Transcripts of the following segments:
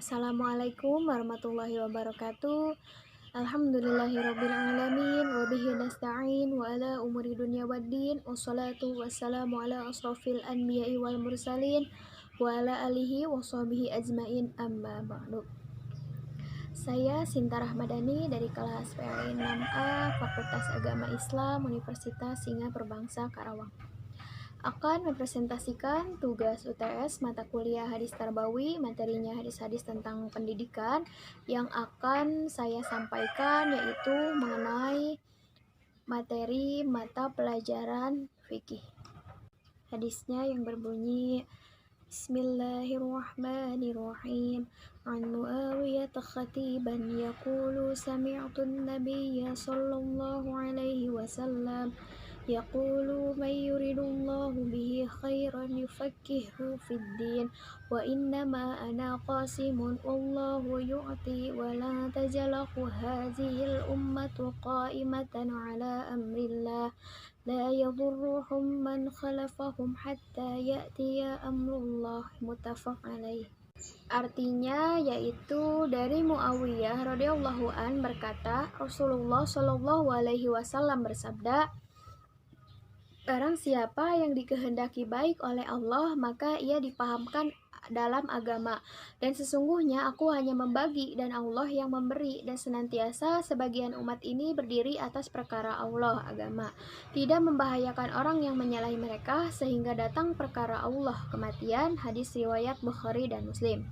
Assalamualaikum warahmatullahi wabarakatuh. Alhamdulillahirabbil alamin wa bihi nasta'in wa ala umuri dunya waddin. Wassalatu wassalamu ala asrofil anbiya'i wal mursalin wa ala alihi wa sahbihi ajmain, amma ba'du. Saya Sinta Rahmadani dari kelas PAI 6A Fakultas Agama Islam Universitas Singa Perbangsa Karawang. Akan mempresentasikan tugas UTS mata kuliah hadis tarbawi, materinya hadis-hadis tentang pendidikan. Yang akan saya sampaikan yaitu mengenai materi mata pelajaran fikih. Hadisnya yang berbunyi, Bismillahirrahmanirrahim. An Muawiyah khatiban yaqulu sami'tun nabiyya sallallahu alaihi wasallam yaqulu man yuridullahu bihi khairan yufakkihu fid din wa innama ana qasimun wallahu yu'ti wa la tajalahu hadhil ummatu qa'imatan ala amrillah la yadhurruhum man khalafahum hatta ya'tiya amrullah, muttafaq alaih. Artinya yaitu dari Muawiyah radhiyallahu an berkata, Rasulullah shallallahu alaihi wasallam bersabda, barang siapa yang dikehendaki baik oleh Allah, maka ia dipahamkan dalam agama. Dan sesungguhnya aku hanya membagi dan Allah yang memberi, dan senantiasa sebagian umat ini berdiri atas perkara Allah, agama, tidak membahayakan orang yang menyalahi mereka sehingga datang perkara Allah, kematian. Hadis riwayat Bukhari dan Muslim.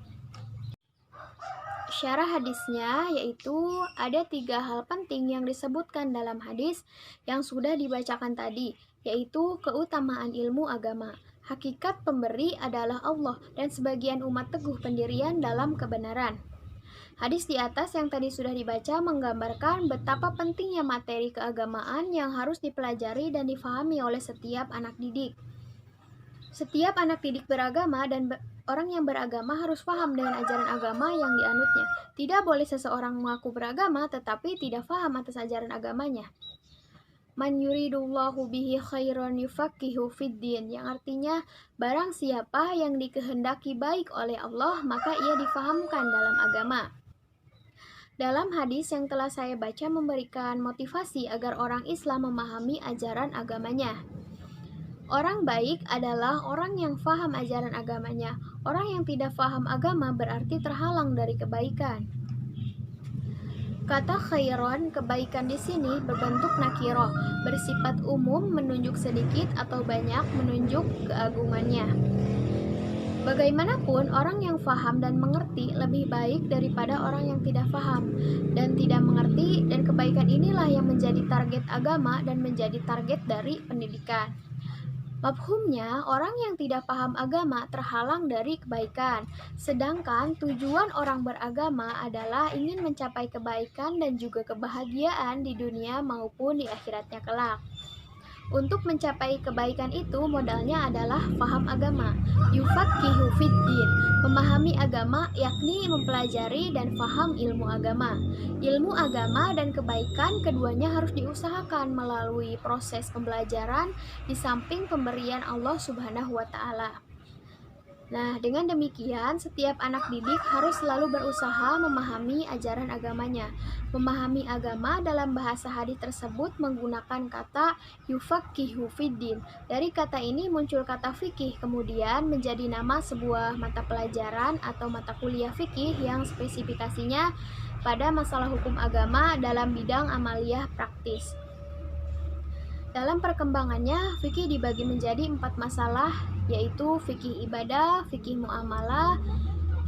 Syarah hadisnya yaitu ada 3 hal penting yang disebutkan dalam hadis yang sudah dibacakan tadi, yaitu keutamaan ilmu agama, hakikat pemberi adalah Allah, dan sebagian umat teguh pendirian dalam kebenaran. Hadis di atas yang tadi sudah dibaca menggambarkan betapa pentingnya materi keagamaan yang harus dipelajari dan difahami oleh setiap anak didik. Setiap anak didik beragama dan orang yang beragama harus paham dengan ajaran agama yang dianutnya. Tidak boleh seseorang mengaku beragama tetapi tidak paham atas ajaran agamanya. Man yuridullahu bihi khairan yufakkihu fid din, yang artinya barang siapa yang dikehendaki baik oleh Allah maka ia difahamkan dalam agama. Dalam hadis yang telah saya baca memberikan motivasi agar orang Islam memahami ajaran agamanya. Orang baik adalah orang yang faham ajaran agamanya. Orang yang tidak faham agama berarti terhalang dari kebaikan. Kata khairon, kebaikan di sini berbentuk nakiroh, bersifat umum, menunjuk sedikit atau banyak, menunjuk keagungannya. Bagaimanapun, orang yang faham dan mengerti lebih baik daripada orang yang tidak faham dan tidak mengerti, dan kebaikan inilah yang menjadi target agama dan menjadi target dari pendidikan. Mafhumnya, orang yang tidak paham agama terhalang dari kebaikan, sedangkan tujuan orang beragama adalah ingin mencapai kebaikan dan juga kebahagiaan di dunia maupun di akhiratnya kelak. Untuk mencapai kebaikan itu modalnya adalah paham agama, yufakkihu fiddin, memahami agama yakni mempelajari dan paham ilmu agama. Ilmu agama dan kebaikan keduanya harus diusahakan melalui proses pembelajaran di samping pemberian Allah Subhanahu wa Ta'ala. Nah, dengan demikian, setiap anak didik harus selalu berusaha memahami ajaran agamanya. Memahami agama dalam bahasa hadis tersebut menggunakan kata yufakkihu fiddin. Dari kata ini muncul kata fikih, kemudian menjadi nama sebuah mata pelajaran atau mata kuliah fikih yang spesifikasinya pada masalah hukum agama dalam bidang amaliyah praktis. Dalam perkembangannya, fikih dibagi menjadi 4 masalah, yaitu fikih ibadah, fikih muamalah,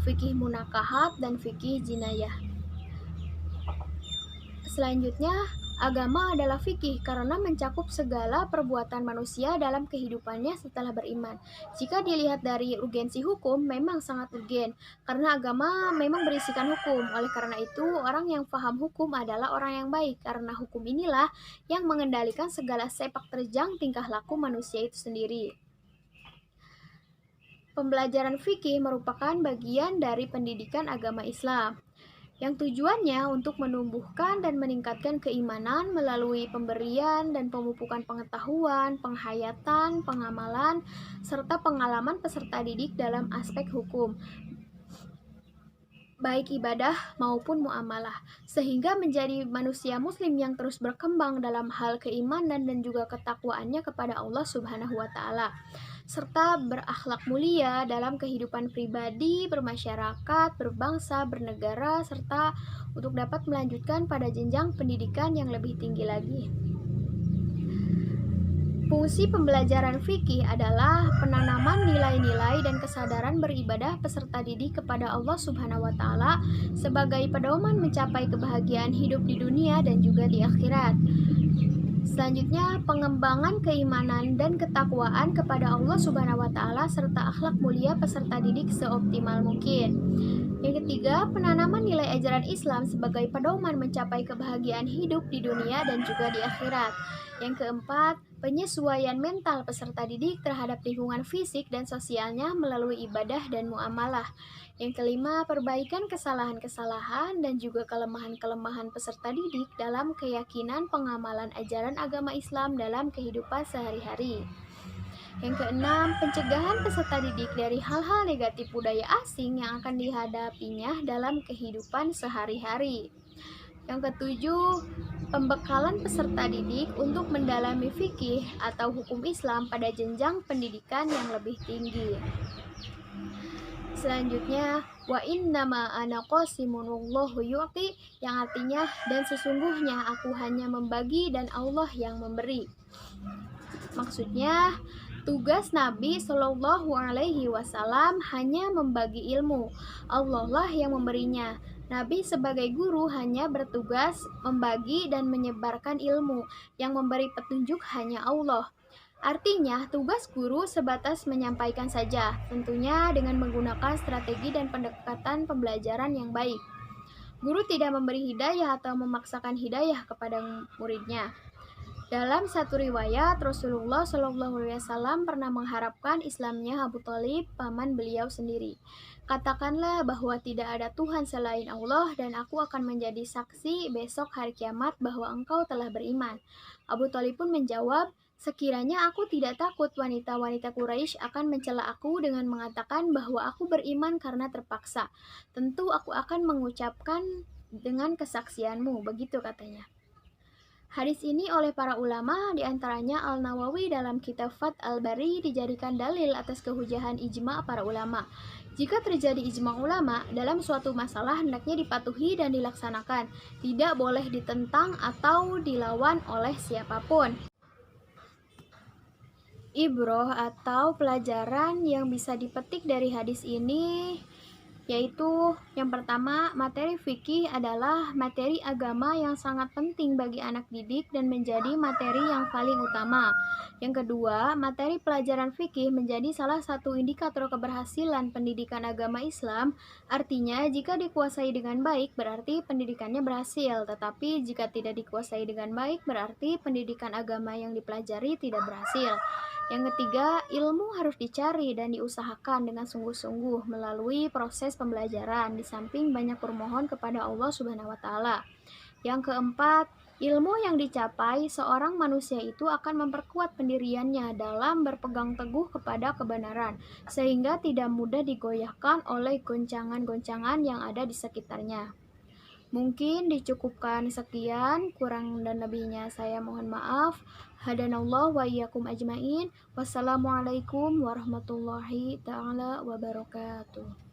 fikih munakahat, dan fikih jinayah. Selanjutnya, agama adalah fikih karena mencakup segala perbuatan manusia dalam kehidupannya setelah beriman. Jika dilihat dari urgensi hukum, memang sangat urgen, karena agama memang berisikan hukum. Oleh karena itu, orang yang paham hukum adalah orang yang baik, karena hukum inilah yang mengendalikan segala sepak terjang tingkah laku manusia itu sendiri. Pembelajaran fikih merupakan bagian dari pendidikan agama Islam, yang tujuannya untuk menumbuhkan dan meningkatkan keimanan melalui pemberian dan pemupukan pengetahuan, penghayatan, pengamalan, serta pengalaman peserta didik dalam aspek hukum. baik ibadah maupun muamalah, sehingga menjadi manusia muslim yang terus berkembang dalam hal keimanan dan juga ketakwaannya kepada Allah Subhanahu wa taala, serta berakhlak mulia dalam kehidupan pribadi, bermasyarakat, berbangsa, bernegara, serta untuk dapat melanjutkan pada jenjang pendidikan yang lebih tinggi lagi. Fungsi pembelajaran fikih adalah penanaman nilai-nilai dan kesadaran beribadah peserta didik kepada Allah Subhanahu wa taala sebagai pedoman mencapai kebahagiaan hidup di dunia dan juga di akhirat. Selanjutnya, pengembangan keimanan dan ketakwaan kepada Allah Subhanahu wa taala serta akhlak mulia peserta didik seoptimal mungkin. Yang ketiga, penanaman nilai ajaran Islam sebagai pedoman mencapai kebahagiaan hidup di dunia dan juga di akhirat. Yang keempat, penyesuaian mental peserta didik terhadap lingkungan fisik dan sosialnya melalui ibadah dan muamalah. Yang kelima, perbaikan kesalahan-kesalahan dan juga kelemahan-kelemahan peserta didik dalam keyakinan pengamalan ajaran agama Islam dalam kehidupan sehari-hari. Yang keenam, pencegahan peserta didik dari hal-hal negatif budaya asing yang akan dihadapinya dalam kehidupan sehari-hari. Yang ketujuh, pembekalan peserta didik untuk mendalami fikih atau hukum Islam pada jenjang pendidikan yang lebih tinggi. Selanjutnya, wa innama ana qasimun wallahu yu'ti, yang artinya dan sesungguhnya aku hanya membagi dan Allah yang memberi. Maksudnya, tugas Nabi Shallallahu Alaihi Wasallam hanya membagi ilmu. Allah lah yang memberinya. Nabi sebagai guru hanya bertugas membagi dan menyebarkan ilmu. Yang memberi petunjuk hanya Allah. Artinya, tugas guru sebatas menyampaikan saja, tentunya dengan menggunakan strategi dan pendekatan pembelajaran yang baik. Guru tidak memberi hidayah atau memaksakan hidayah kepada muridnya. Dalam satu riwayat, Rasulullah SAW pernah mengharapkan Islamnya Abu Thalib, paman beliau sendiri. Katakanlah bahwa tidak ada Tuhan selain Allah dan aku akan menjadi saksi besok hari kiamat bahwa engkau telah beriman. Abu Thalib pun menjawab, sekiranya aku tidak takut wanita-wanita Quraisy akan mencela aku dengan mengatakan bahwa aku beriman karena terpaksa. Tentu aku akan mengucapkan dengan kesaksianmu, begitu katanya. Hadis ini oleh para ulama, diantaranya Al-Nawawi dalam kitab Fath Al-Bari, dijadikan dalil atas kehujahan ijma' para ulama. Jika terjadi ijma' ulama, dalam suatu masalah hendaknya dipatuhi dan dilaksanakan, tidak boleh ditentang atau dilawan oleh siapapun. Ibroh atau pelajaran yang bisa dipetik dari hadis ini yaitu yang pertama, materi fikih adalah materi agama yang sangat penting bagi anak didik dan menjadi materi yang paling utama. Yang kedua, materi pelajaran fikih menjadi salah satu indikator keberhasilan pendidikan agama Islam. Artinya, jika dikuasai dengan baik berarti pendidikannya berhasil, tetapi jika tidak dikuasai dengan baik berarti pendidikan agama yang dipelajari tidak berhasil. Yang ketiga, ilmu harus dicari dan diusahakan dengan sungguh-sungguh melalui proses pembelajaran, di samping banyak bermohon kepada Allah Subhanahu wa taala. Yang keempat, ilmu yang dicapai seorang manusia itu akan memperkuat pendiriannya dalam berpegang teguh kepada kebenaran, sehingga tidak mudah digoyahkan oleh goncangan-goncangan yang ada di sekitarnya. Mungkin dicukupkan sekian, kurang dan lebihnya saya mohon maaf. Hadanallah wa iyyakum ajmain. Wassalamualaikum warahmatullahi taala wabarakatuh.